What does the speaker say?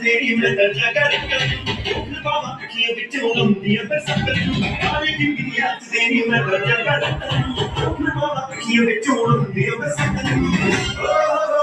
तेरी मैं दर्जा कर बाबा अखियों बिच लंबी बरसात काली जिंदगी आज तेरी मैं दर्जा कर बाबा अखियों बिच लंबी बरसात